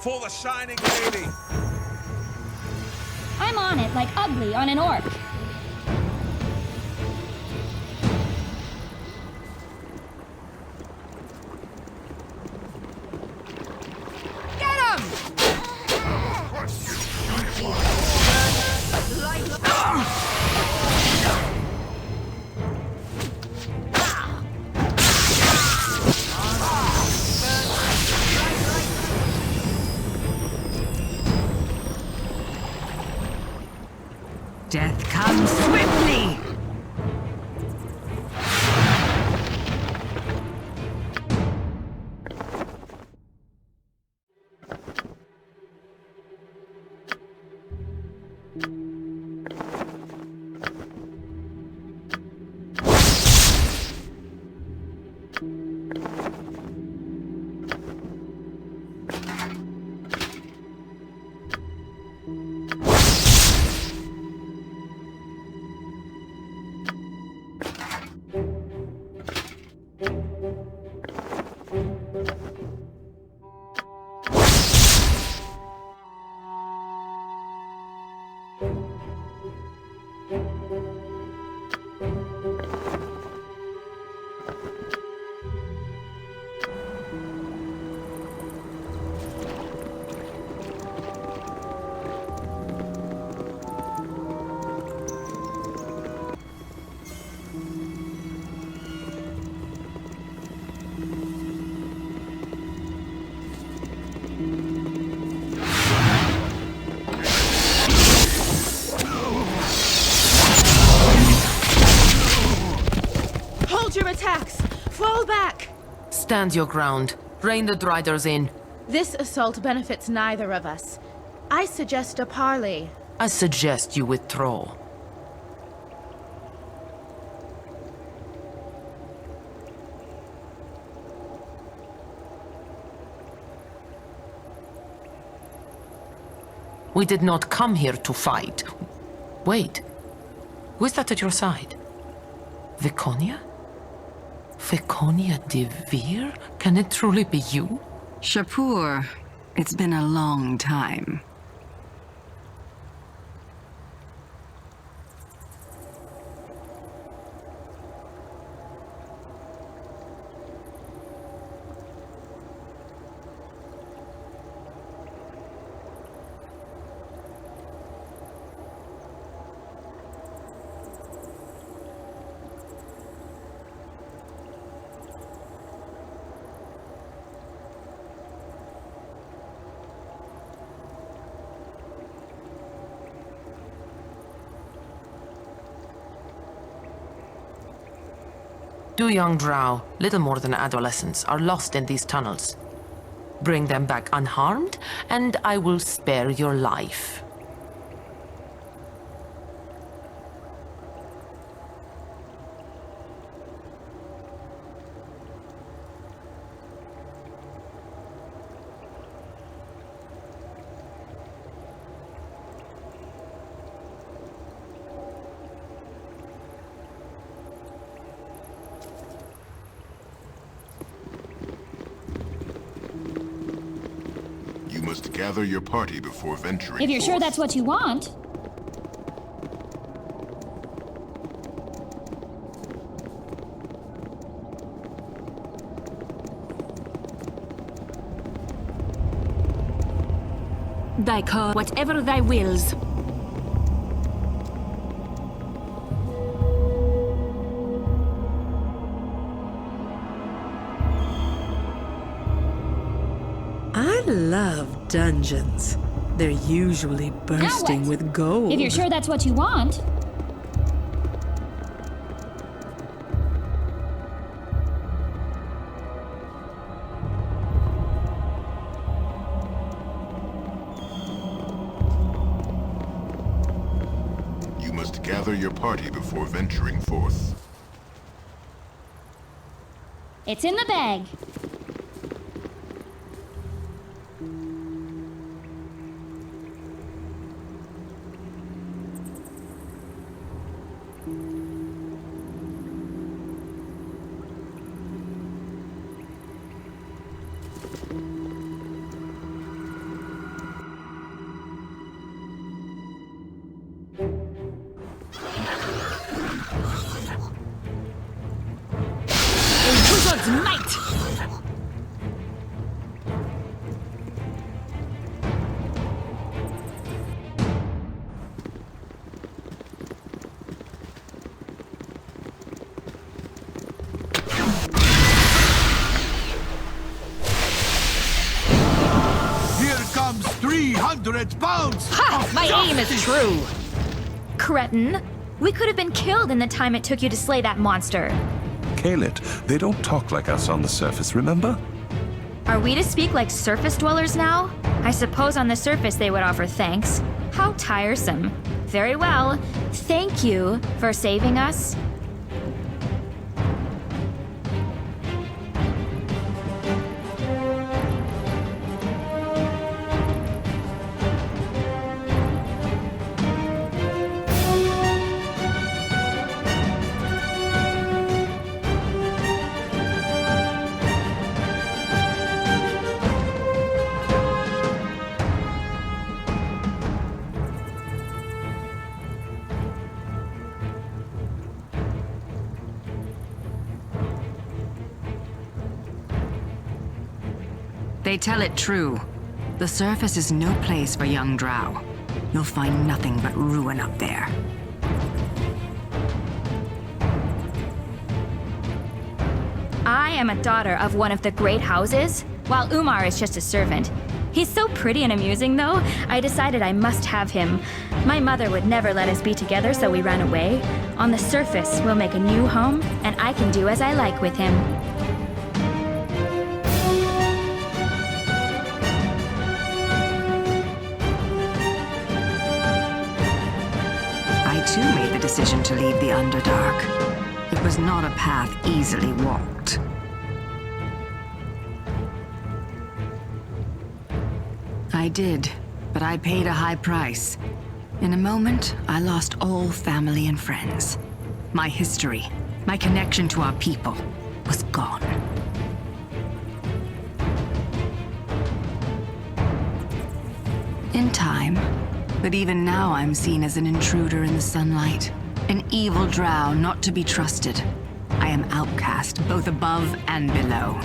For the Shining Lady! I'm on it like ugly on an orc. Death comes swiftly! Stand your ground. Rein the Driders in. This assault benefits neither of us. I suggest a parley. I suggest you withdraw. We did not come here to fight. Wait. Who is that at your side? Viconia? Viconia de Veer? Can it truly be you? Shapur, it's been a long time. Two young drow, little more than adolescents, are lost in these tunnels. Bring them back unharmed, and I will spare your life. Gather your party before venturing. If you're sure that's what you want. Thy call, whatever thy wills. I love dungeons. They're usually bursting with gold. If you're sure that's what you want. You must gather your party before venturing forth. It's in the bag. God's might! Here comes 300 pounds! Ha! My aim is true! Cretin, we could have been killed in the time it took you to slay that monster. Caelar, they don't talk like us on the surface, remember? Are we to speak like surface dwellers now? I suppose on the surface they would offer thanks. How tiresome. Very well. Thank you for saving us. They tell it true. The surface is no place for young drow. You'll find nothing but ruin up there. I am a daughter of one of the great houses, while Umar is just a servant. He's so pretty and amusing, though, I decided I must have him. My mother would never let us be together, so we ran away. On the surface, we'll make a new home, and I can do as I like with him. I too made the decision to leave the Underdark. It was not a path easily walked. I did, but I paid a high price. In a moment, I lost all family and friends. My history, my connection to our people, was gone. In time, but even now I'm seen as an intruder in the sunlight. An evil drow not to be trusted. I am outcast, both above and below.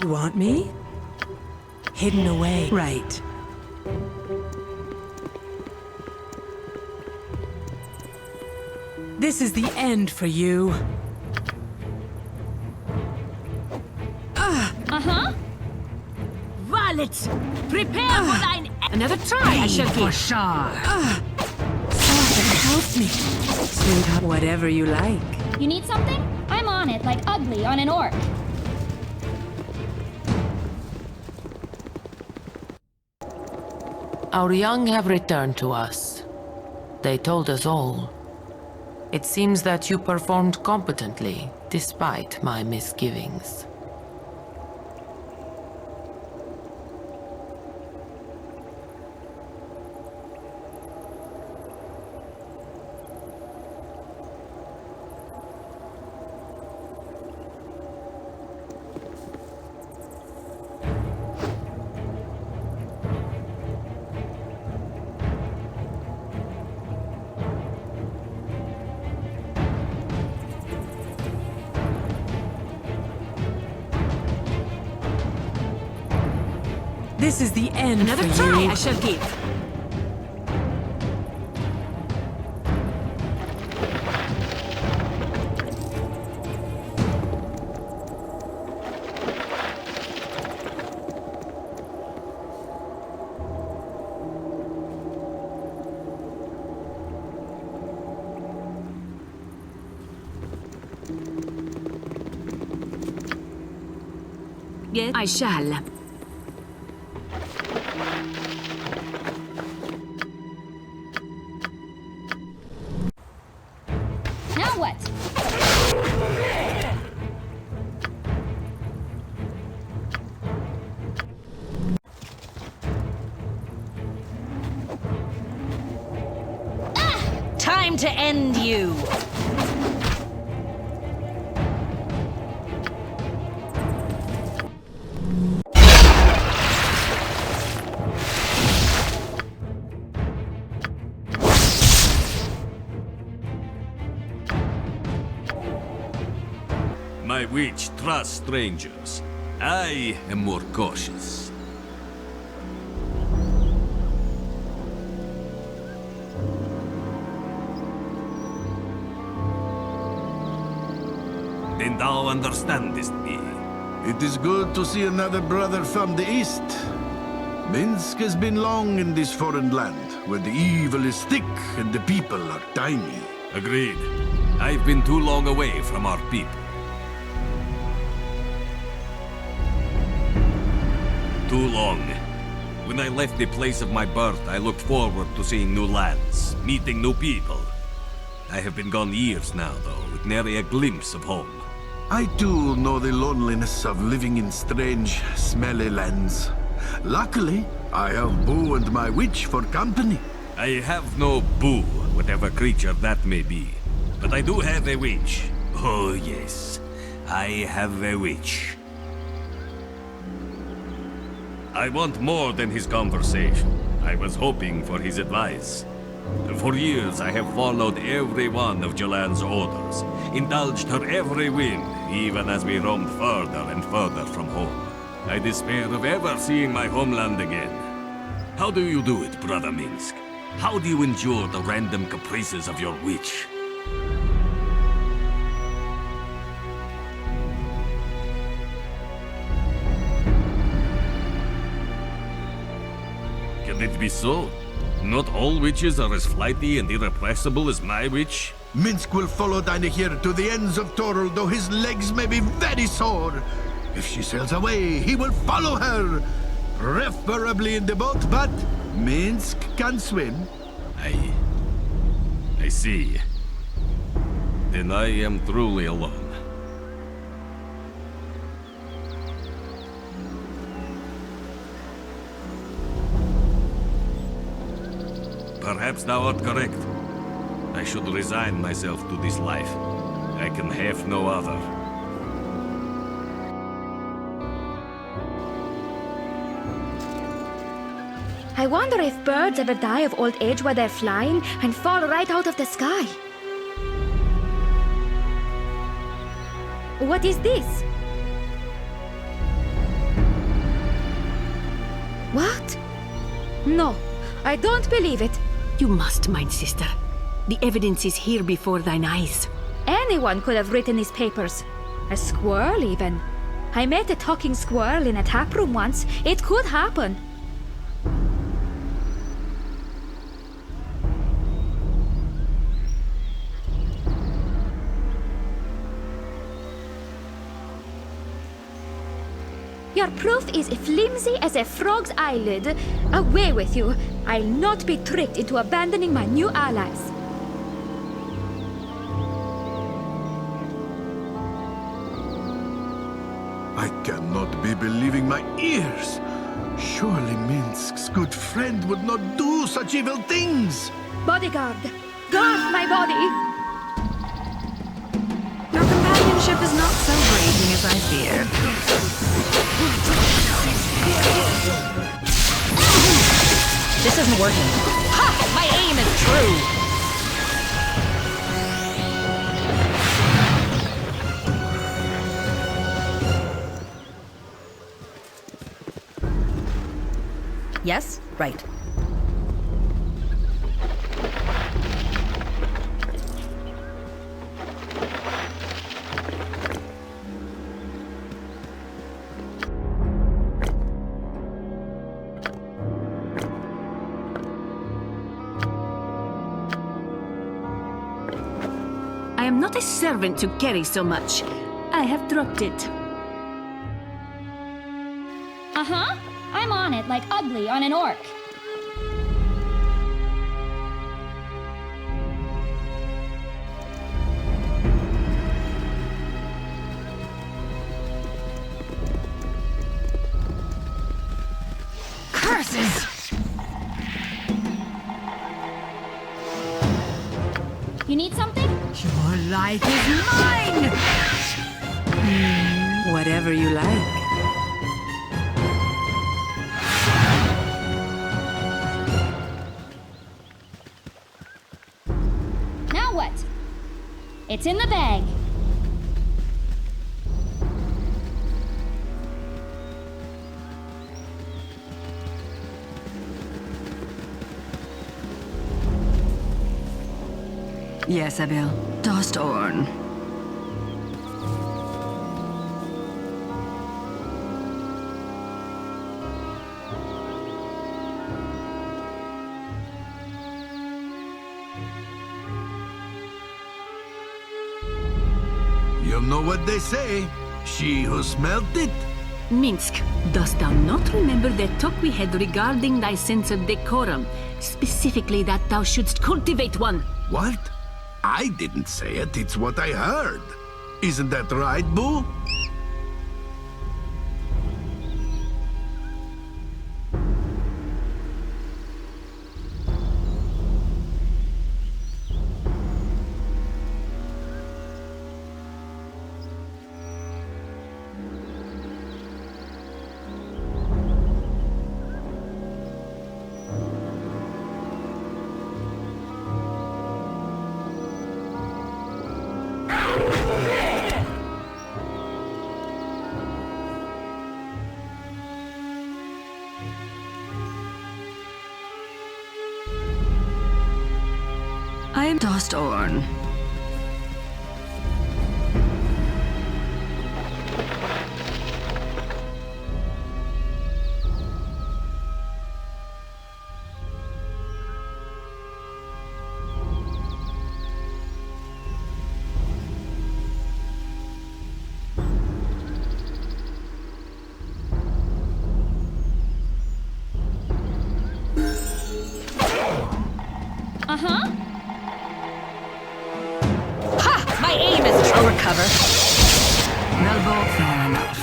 You want me? Hidden away. Right. This is the end for you. Uh-huh. Varlet, prepare for thine... Another try, I shall give. Help me. Sweetheart, whatever you like. You need something? I'm on it, like ugly on an orc. Our young have returned to us. They told us all. It seems that you performed competently, despite my misgivings. This is the end. Another for try you. I shall give. Yes, I shall. Now what? Time to end you. My witch trusts strangers. I am more cautious. Then thou understandest me. It is good to see another brother from the east. Minsk has been long in this foreign land, where the evil is thick and the people are tiny. Agreed. I've been too long away from our people. Too long. When I left the place of my birth, I looked forward to seeing new lands, meeting new people. I have been gone years now, though, with nary a glimpse of home. I too know the loneliness of living in strange, smelly lands. Luckily, I have Boo and my witch for company. I have no Boo, whatever creature that may be. But I do have a witch. Oh yes, I have a witch. I want more than his conversation. I was hoping for his advice. For years I have followed every one of Jolan's orders, indulged her every whim, even as we roamed further and further from home. I despair of ever seeing my homeland again. How do you do it, Brother Minsk? How do you endure the random caprices of your witch? Can it be so? Not all witches are as flighty and irrepressible as my witch? Minsk will follow Dinah here to the ends of Toril, though his legs may be very sore. If she sails away, he will follow her. Preferably in the boat, but Minsk can swim. I see. Then I am truly alone. Perhaps thou art correct. I should resign myself to this life. I can have no other. I wonder if birds ever die of old age while they're flying and fall right out of the sky. What is this? What? No, I don't believe it. You must, mine sister. The evidence is here before thine eyes. Anyone could have written these papers. A squirrel, even. I met a talking squirrel in a taproom once. It could happen. Your proof is flimsy as a frog's eyelid. Away with you. I'll not be tricked into abandoning my new allies. I cannot be believing my ears. Surely Minsk's good friend would not do such evil things. Bodyguard, guard my body. Your companionship is not so grating as I feared. This isn't working. Ha! My aim is true! Yes? Right. I am not a servant to carry so much. I have dropped it. Uh-huh. I'm on it like ugly on an orc. Curses! You need something? Your life is mine! Whatever you like. Now what? It's in the bag. Yes, Abil. Dost Orn. You know what they say. She who smelt it. Minsk, dost thou not remember the talk we had regarding thy sense of decorum? Specifically that thou shouldst cultivate one. What? I didn't say it, it's what I heard. Isn't that right, Boo? I am Dost Orn. Uh-huh. My aim is... I'll recover. Melbo, fair enough.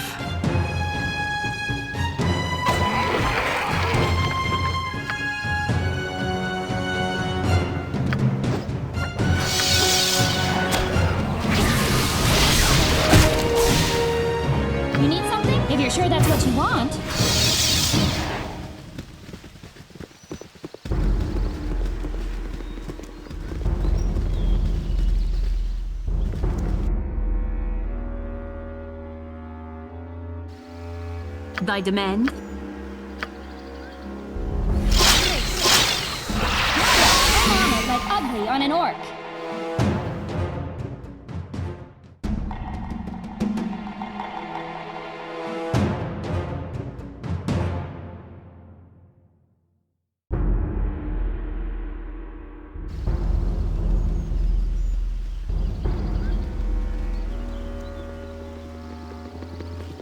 You need something? If you're sure that's what you want. Thy demand? I'm on it like ugly on an orc.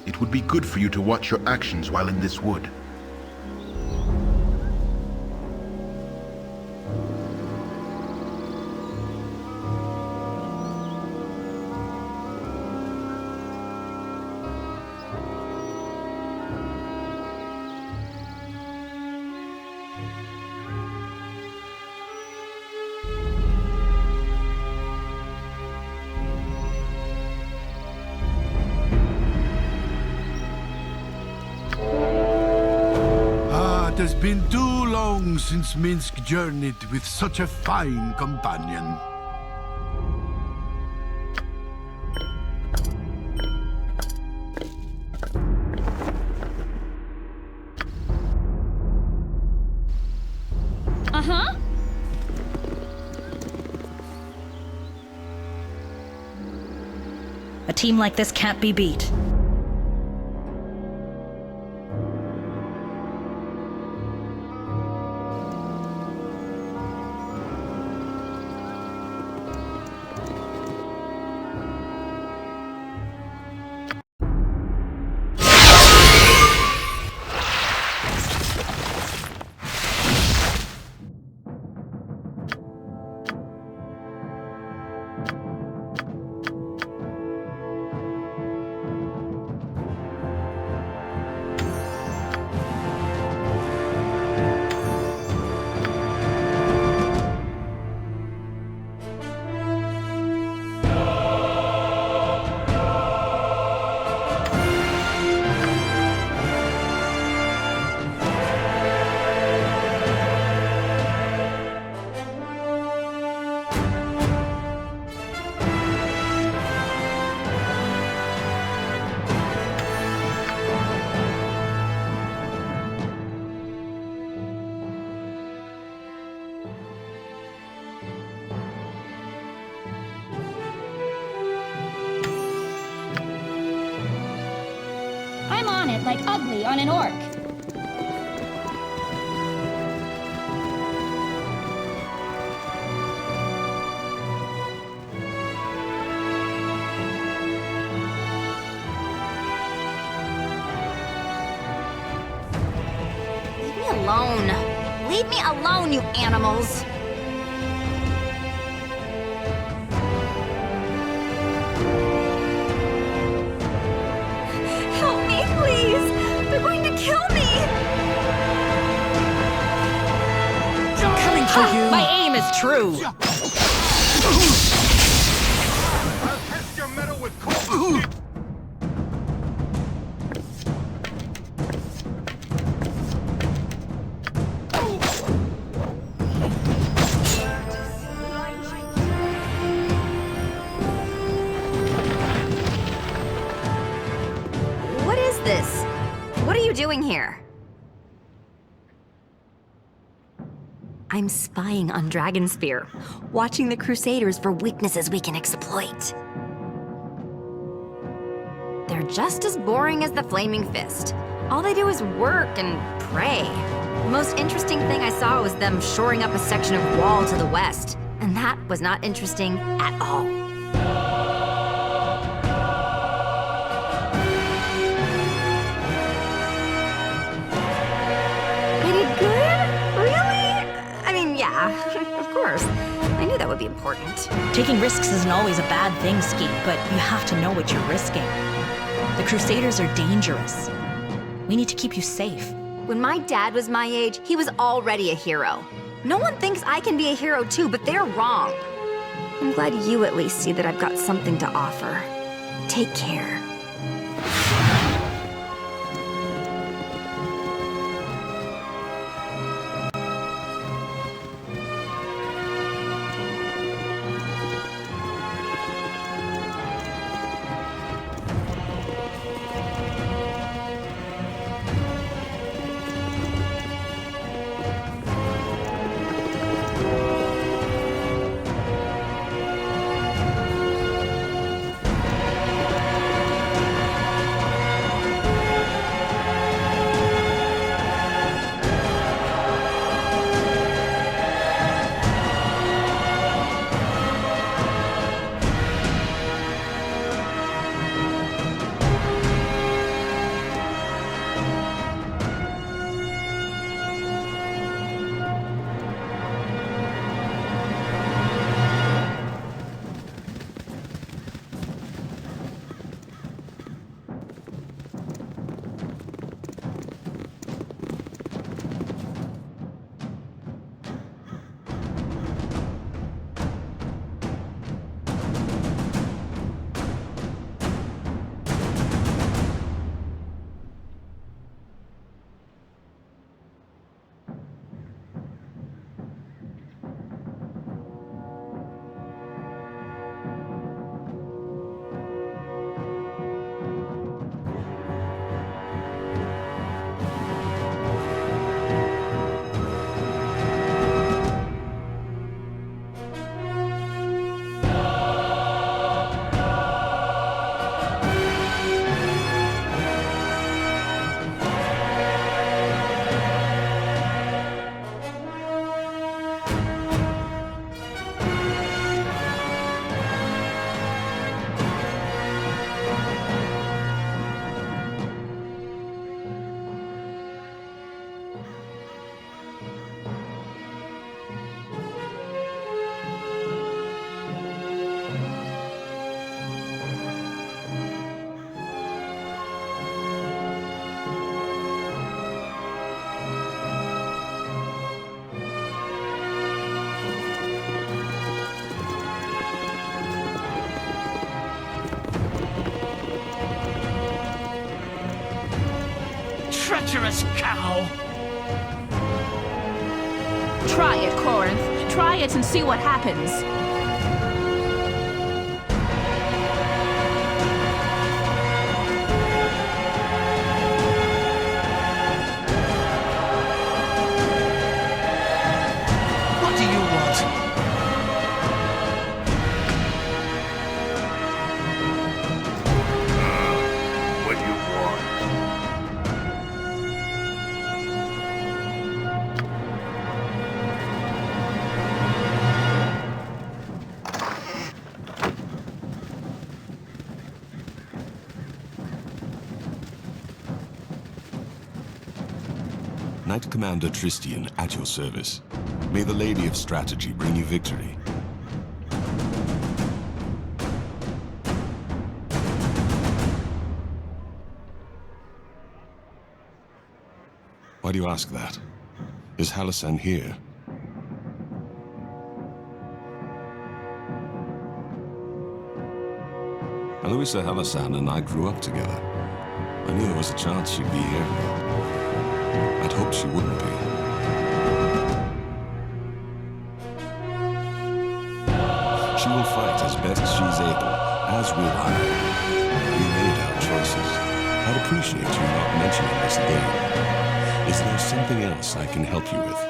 It would be good for you to watch your actions while in this wood. It has been too long since Minsk journeyed with such a fine companion. A team like this can't be beat. I'm on it like ugly on an orc. Leave me alone. Leave me alone, you animals. Help me, please. They're going to kill me. Coming for you. My aim is true. I'll test your metal with cold. What is this? What are you doing here? I'm spying on Dragonspear, watching the Crusaders for weaknesses we can exploit. They're just as boring as the Flaming Fist. All they do is work and pray. The most interesting thing I saw was them shoring up a section of wall to the west, and that was not interesting at all. I did good? Really? I mean, yeah, of course. I knew that would be important. Taking risks isn't always a bad thing, Skeet, but you have to know what you're risking. The Crusaders are dangerous. We need to keep you safe. When my dad was my age, he was already a hero. No one thinks I can be a hero too, but they're wrong. I'm glad you at least see that I've got something to offer. Take care. treacherous cow! Try it, Corinth. Try it and see what happens. What do you want? What you want? Knight Commander Tristian, at your service. May the Lady of Strategy bring you victory. Why do you ask that? Is Halasan here? Eloisa Halasan and I grew up together. I knew there was a chance she'd be here. I'd hoped she wouldn't be. She will fight as best she's able, as will I. We made our choices. I'd appreciate you not mentioning this again. Is there something else I can help you with?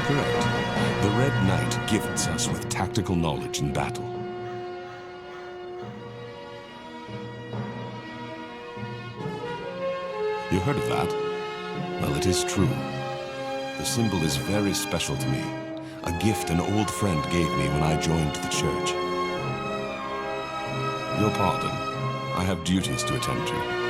Correct. The Red Knight gifts us with tactical knowledge in battle. You heard of that? Well, it is true. The symbol is very special to me. A gift an old friend gave me when I joined the church. Your pardon. I have duties to attend to.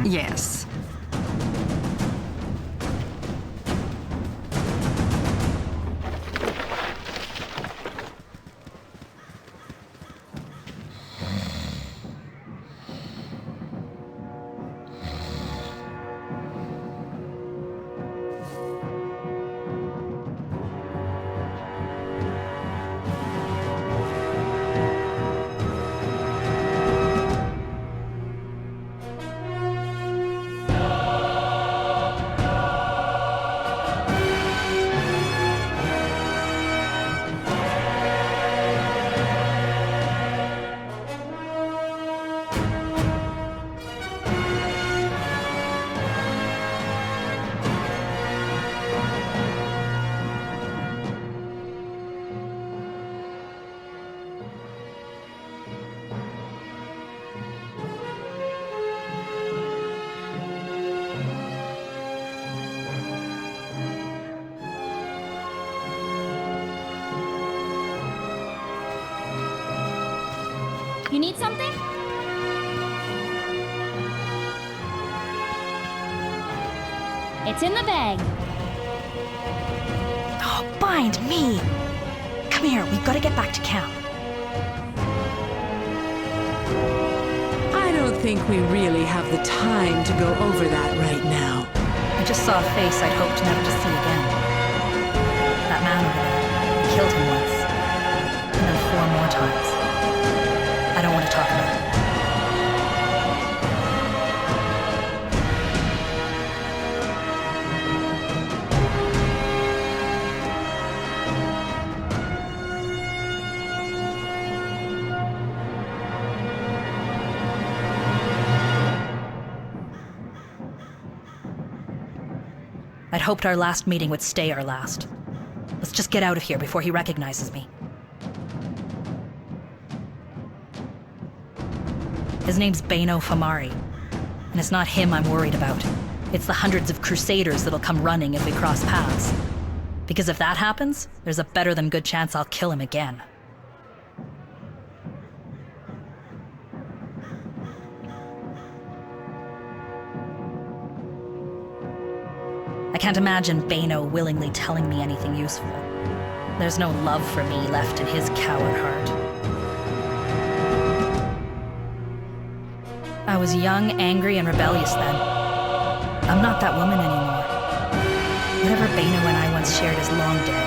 Yes. You need something? It's in the bag. Oh, bind me! Come here, we've got to get back to camp. I don't think we really have the time to go over that right now. I just saw a face I'd hoped never to see again. That man over there. I killed him once. And then 4 more times. I don't want to talk about it. hoped our last meeting would stay our last. Let's just get out of here before he recognizes me. His name's Beno Famari, and it's not him I'm worried about. It's the hundreds of crusaders that'll come running if we cross paths. Because if that happens, there's a better than good chance I'll kill him again. I can't imagine Beno willingly telling me anything useful. There's no love for me left in his coward heart. I was young, angry, and rebellious then. I'm not that woman anymore. Whatever Beno and I once shared is long dead.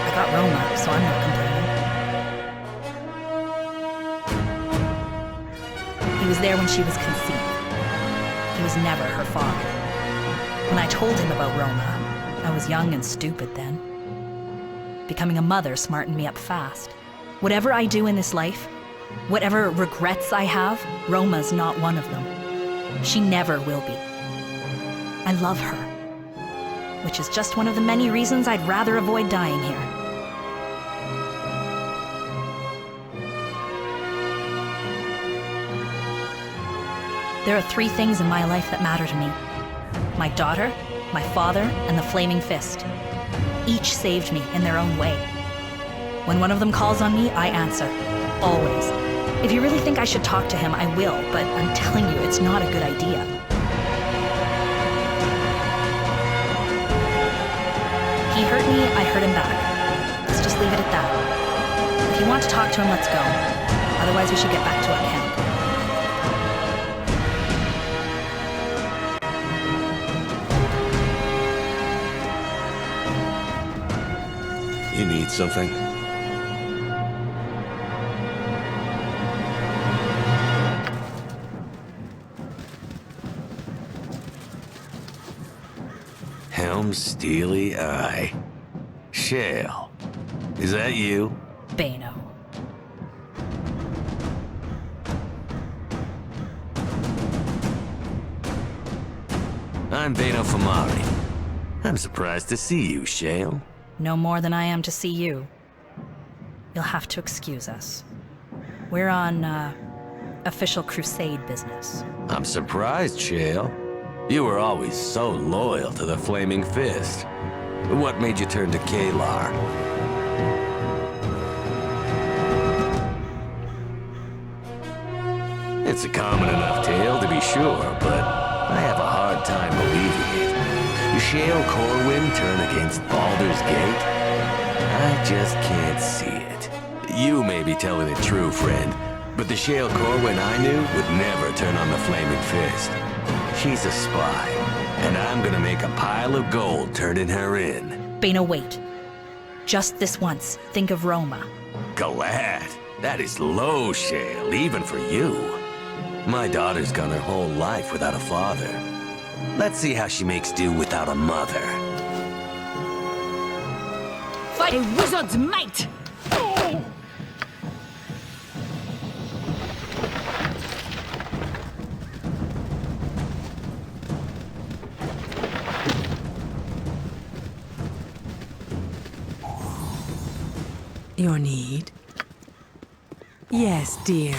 I got Roma, so I'm not complaining. He was there when she was conceived. He was never her father. When I told him about Roma, I was young and stupid then. Becoming a mother smartened me up fast. Whatever I do in this life, whatever regrets I have, Roma's not one of them. She never will be. I love her, which is just one of the many reasons I'd rather avoid dying here. There are 3 things in my life that matter to me. My daughter, my father, and the Flaming Fist. Each saved me in their own way. When one of them calls on me, I answer. Always. If you really think I should talk to him, I will, but I'm telling you, it's not a good idea. He hurt me, I hurt him back. Let's just leave it at that. If you want to talk to him, let's go. Otherwise, we should get back to our camp. You need something? Helm's steely eye. Shale. Is that you? Beno. I'm Beno Famari. I'm surprised to see you, Shale. No more than I am to see you. You'll have to excuse us. We're on, official crusade business. I'm surprised, Shale. You were always so loyal to the Flaming Fist. What made you turn to Caelar? It's a common enough tale to be sure, but I have a hard time believing it. Shale Corwin turn against Baldur's Gate? I just can't see it. You may be telling it true, friend, but the Shale Corwin I knew would never turn on the Flaming Fist. She's a spy, and I'm gonna make a pile of gold turning her in. Beno, wait. Just this once, think of Roma. Glad. That is low, Shale, even for you. My daughter's gone her whole life without a father. Let's see how she makes do without a mother. Fight a wizard's might! Your need? Yes, dear.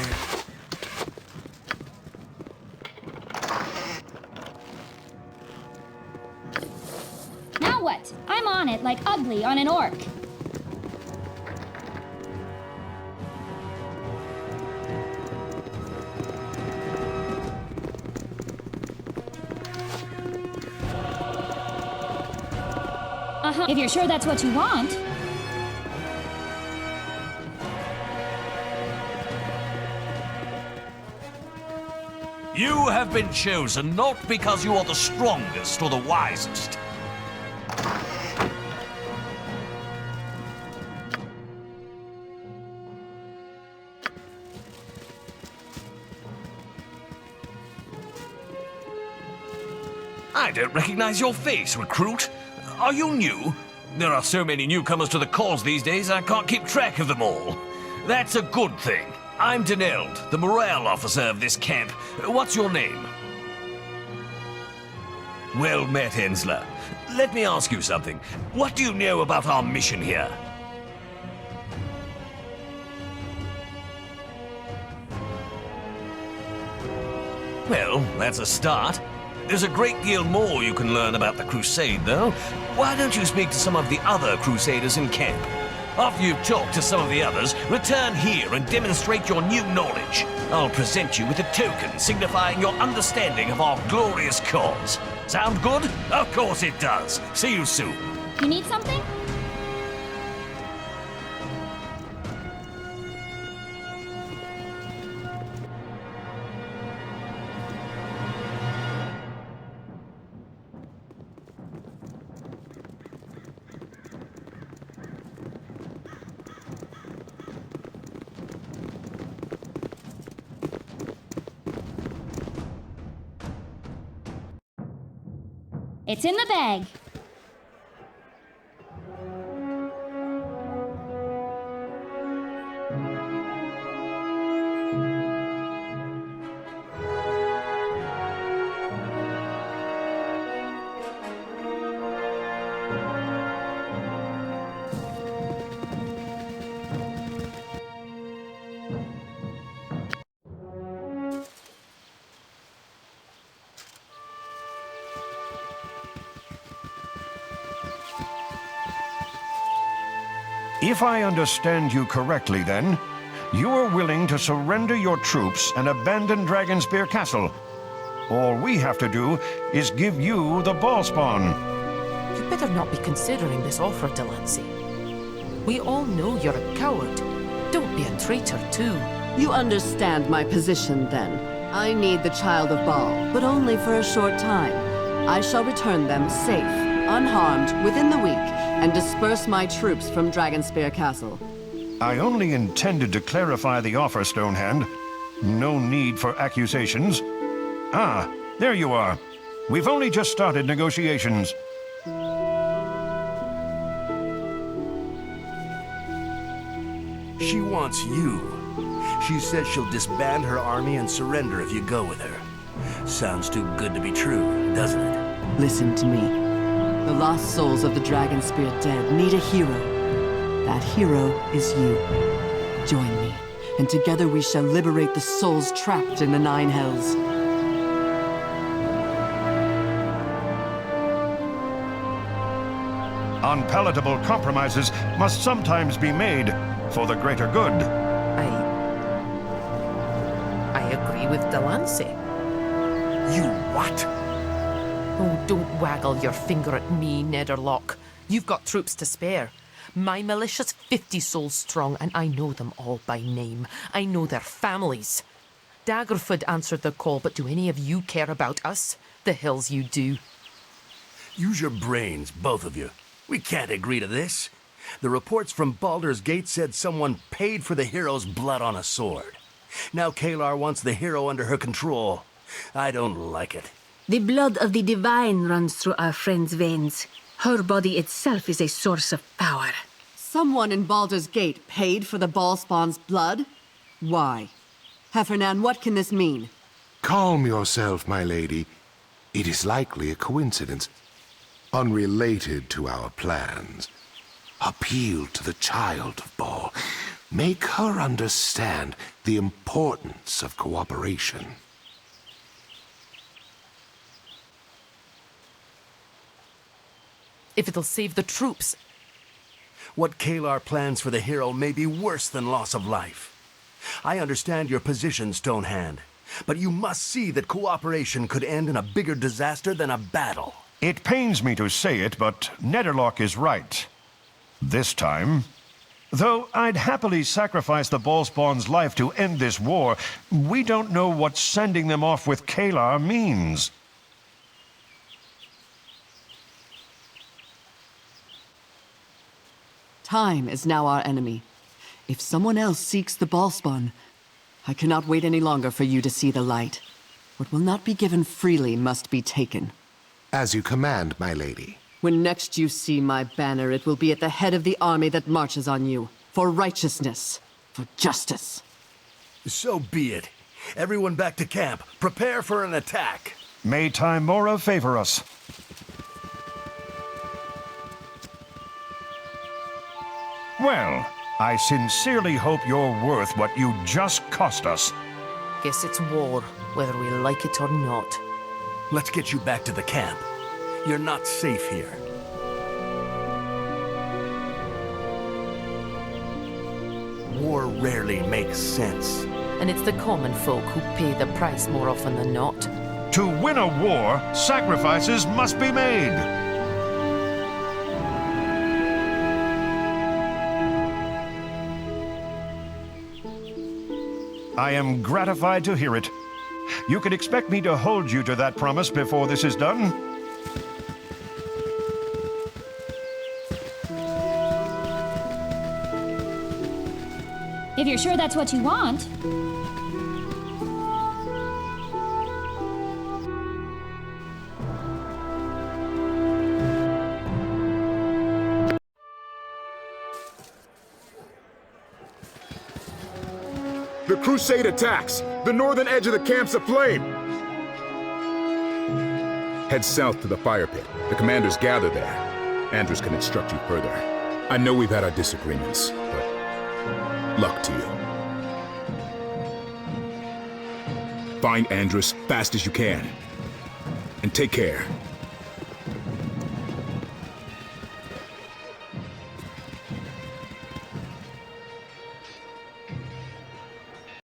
Now what? I'm on it like ugly on an orc. If you're sure that's what you want. You have been chosen not because you are the strongest or the wisest. I don't recognize your face, recruit. Are you new? There are so many newcomers to the cause these days, I can't keep track of them all. That's a good thing. I'm Deneld, the morale officer of this camp. What's your name? Well met, Hensler. Let me ask you something. What do you know about our mission here? Well, that's a start. There's a great deal more you can learn about the crusade, though. Why don't you speak to some of the other crusaders in camp? After you've talked to some of the others, return here and demonstrate your new knowledge. I'll present you with a token signifying your understanding of our glorious cause. Sound good? Of course it does. See you soon. You need something? It's in the bag. If I understand you correctly, then, you are willing to surrender your troops and abandon Dragonspear Castle. All we have to do is give you the ball spawn. You better not be considering this offer, Delancey. We all know you're a coward. Don't be a traitor, too. You understand my position, then. I need the Child of Baal, but only for a short time. I shall return them safe, unharmed, within the week, and disperse my troops from Dragonspear Castle. I only intended to clarify the offer, Stonehand. No need for accusations. Ah, there you are. We've only just started negotiations. She wants you. She says she'll disband her army and surrender if you go with her. Sounds too good to be true, doesn't it? Listen to me. The lost souls of the Dragonspear dead need a hero. That hero is you. Join me, and together we shall liberate the souls trapped in the Nine Hells. Unpalatable compromises must sometimes be made for the greater good. I agree with Delancey. You what? Oh, don't waggle your finger at me, Nederlock. You've got troops to spare. My militia's 50 souls strong, and I know them all by name. I know their families. Daggerfoot answered the call, but do any of you care about us? The hills you do. Use your brains, both of you. We can't agree to this. The reports from Baldur's Gate said someone paid for the hero's blood on a sword. Now Caelar wants the hero under her control. I don't like it. The blood of the divine runs through our friend's veins. Her body itself is a source of power. Someone in Baldur's Gate paid for the Ballspawn's blood? Why? Heffernan, what can this mean? Calm yourself, my lady. It is likely a coincidence, unrelated to our plans. Appeal to the Child of Baal. Make her understand the importance of cooperation. If it'll save the troops. What Caelar plans for the hero may be worse than loss of life. I understand your position, Stonehand, but you must see that cooperation could end in a bigger disaster than a battle. It pains me to say it, but Nederlock is right. This time. Though I'd happily sacrifice the Ballspawn's life to end this war, we don't know what sending them off with Caelar means. Time is now our enemy. If someone else seeks the Ballspawn, I cannot wait any longer for you to see the light. What will not be given freely must be taken. As you command, my lady. When next you see my banner, it will be at the head of the army that marches on you. For righteousness. For justice. So be it. Everyone back to camp. Prepare for an attack. May Timora favor us. Well, I sincerely hope you're worth what you just cost us. Guess it's war, whether we like it or not. Let's get you back to the camp. You're not safe here. War rarely makes sense. And it's the common folk who pay the price more often than not. To win a war, sacrifices must be made. I am gratified to hear it. You can expect me to hold you to that promise before this is done. If you're sure that's what you want. The crusade attacks! The northern edge of the camp's aflame! Head south to the fire pit. The commanders gather there. Andrews can instruct you further. I know we've had our disagreements, but luck to you. Find Andrews fast as you can. And take care.